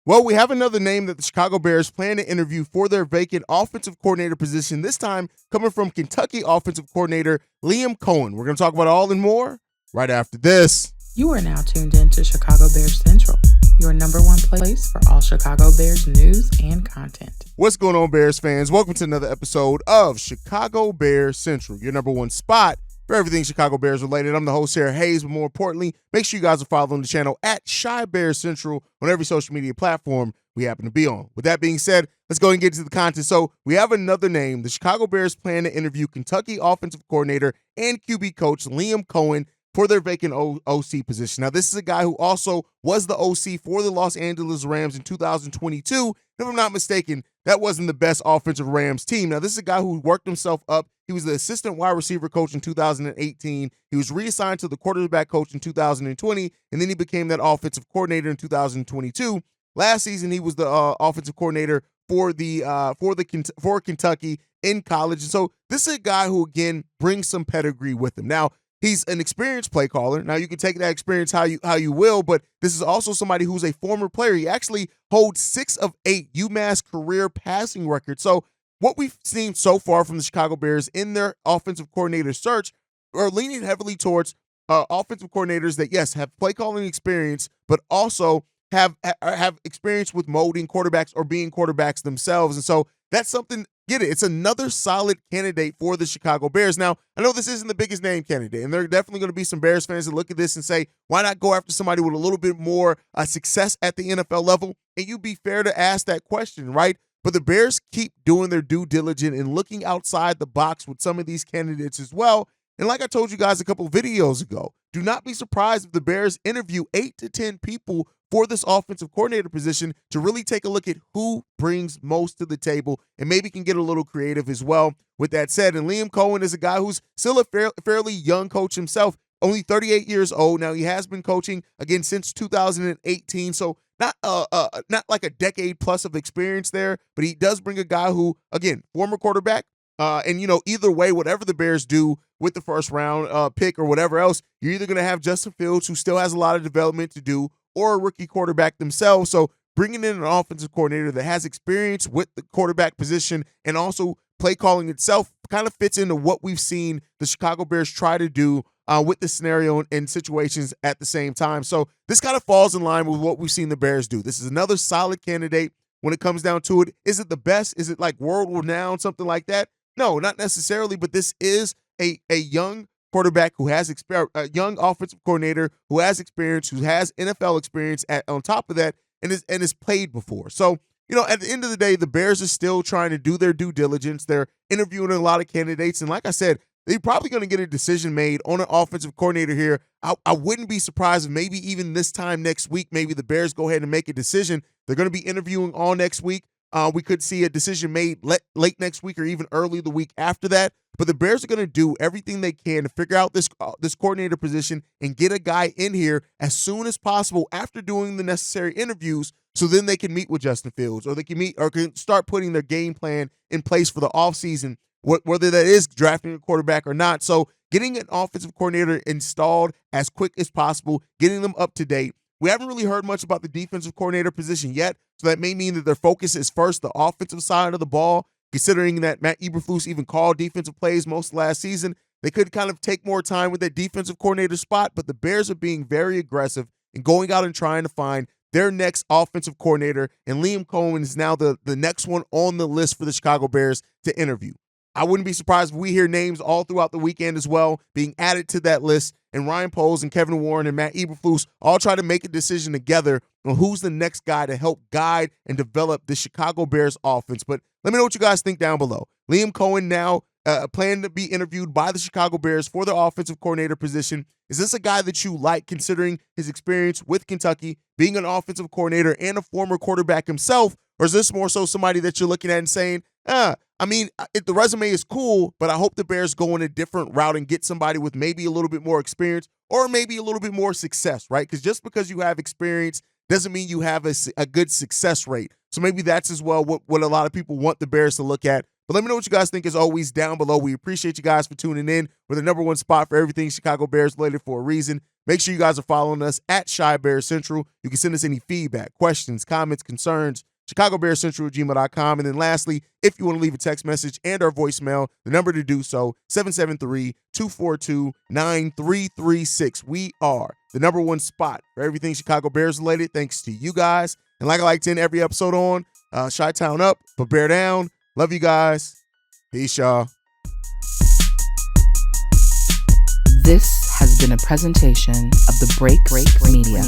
Well, we have another name that the Chicago Bears plan to interview for their vacant offensive coordinator position, this time coming from Kentucky offensive coordinator Liam Coen. We're going to talk about all and more right after this. You are now tuned in to Chicago Bears Central, your number one place for all Chicago Bears news and content. What's going on, Bears fans? Welcome to another episode of Chicago Bears Central, your number one spot for everything Chicago Bears related. I'm the host here, Haize, but more importantly, make sure you guys are following the channel at Chi Bears Central on every social media platform we happen to be on. With that being said, let's go and get to the content. So we have another name. The Chicago Bears plan to interview Kentucky offensive coordinator and QB coach Liam Coen for their vacant OC position. Now, this is a guy who also was the OC for the Los Angeles Rams in 2022. If I'm not mistaken, that wasn't the best offensive Rams team. Now, this is a guy who worked himself up. He was the assistant wide receiver coach in 2018. He was reassigned to the quarterback coach in 2020, and then he became that offensive coordinator in 2022. Last season, he was the offensive coordinator for Kentucky in college. And so this is a guy who, again, brings some pedigree with him. Now, he's an experienced play caller. Now, you can take that experience how you will, but this is also somebody who's a former player. He actually holds 6 of 8 UMass career passing records. So what we've seen so far from the Chicago Bears in their offensive coordinator search are leaning heavily towards offensive coordinators that, yes, have play calling experience, but also have experience with molding quarterbacks or being quarterbacks themselves. And so that's something, get it, it's another solid candidate for the Chicago Bears. Now, I know this isn't the biggest name candidate, and there are definitely going to be some Bears fans that look at this and say, why not go after somebody with a little bit more success at the NFL level? And you'd be fair to ask that question, right? But the Bears keep doing their due diligence and looking outside the box with some of these candidates as well. And like I told you guys a couple of videos ago, do not be surprised if the Bears interview 8 to 10 people for this offensive coordinator position to really take a look at who brings most to the table and maybe can get a little creative as well with that said. And Liam Coen is a guy who's still a fairly young coach himself, only 38 years old. Now, he has been coaching, again, since 2018, so not like a decade plus of experience there, but he does bring a guy who, again, former quarterback, and, either way, whatever the Bears do with the first round pick or whatever else, you're either going to have Justin Fields, who still has a lot of development to do, or a rookie quarterback themselves. So bringing in an offensive coordinator that has experience with the quarterback position and also play calling itself kind of fits into what we've seen the Chicago Bears try to do with the scenario and situations at the same time. So this kind of falls in line with what we've seen the Bears do. This is another solid candidate when it comes down to it. Is it the best? Is it like world renowned, something like that? No, not necessarily, but this is a young quarterback who has experience, a young offensive coordinator who has experience, who has NFL experience on top of that, and is played before. So, at the end of the day, the Bears are still trying to do their due diligence. They're interviewing a lot of candidates, and like I said, they're probably going to get a decision made on an offensive coordinator here. I wouldn't be surprised if maybe even this time next week, maybe the Bears go ahead and make a decision. They're going to be interviewing all next week. We could see a decision made late next week or even early the week after that. But the Bears are going to do everything they can to figure out this coordinator position and get a guy in here as soon as possible after doing the necessary interviews, so then they can meet with Justin Fields, or they can meet or can start putting their game plan in place for the offseason, whether that is drafting a quarterback or not. So getting an offensive coordinator installed as quick as possible, getting them up to date. We haven't really heard much about the defensive coordinator position yet, so that may mean that their focus is first the offensive side of the ball, considering that Matt Eberflus even called defensive plays most last season. They could kind of take more time with that defensive coordinator spot, but the Bears are being very aggressive and going out and trying to find their next offensive coordinator, and Liam Coen is now the next one on the list for the Chicago Bears to interview. I wouldn't be surprised if we hear names all throughout the weekend as well being added to that list, and Ryan Poles and Kevin Warren and Matt Eberflus all try to make a decision together on who's the next guy to help guide and develop the Chicago Bears offense. But let me know what you guys think down below. Liam Coen now planning to be interviewed by the Chicago Bears for their offensive coordinator position. Is this a guy that you like, considering his experience with Kentucky, being an offensive coordinator and a former quarterback himself? Or is this more so somebody that you're looking at and saying, the resume is cool, but I hope the Bears go in a different route and get somebody with maybe a little bit more experience or maybe a little bit more success, right? Because just because you have experience doesn't mean you have a good success rate. So maybe that's as well what a lot of people want the Bears to look at. But let me know what you guys think as always down below. We appreciate you guys for tuning in. We're the number one spot for everything Chicago Bears related for a reason. Make sure you guys are following us at Shy Bear Central. You can send us any feedback, questions, comments, concerns, ChicagoBearsCentral@gmail.com. And then lastly, if you want to leave a text message and our voicemail, the number to do so, 773-242-9336. We are the number one spot for everything Chicago Bears related, thanks to you guys. And like I like to end every episode on, Chi-Town up, but Bear down. Love you guys. Peace, y'all. This has been a presentation of the Break Media.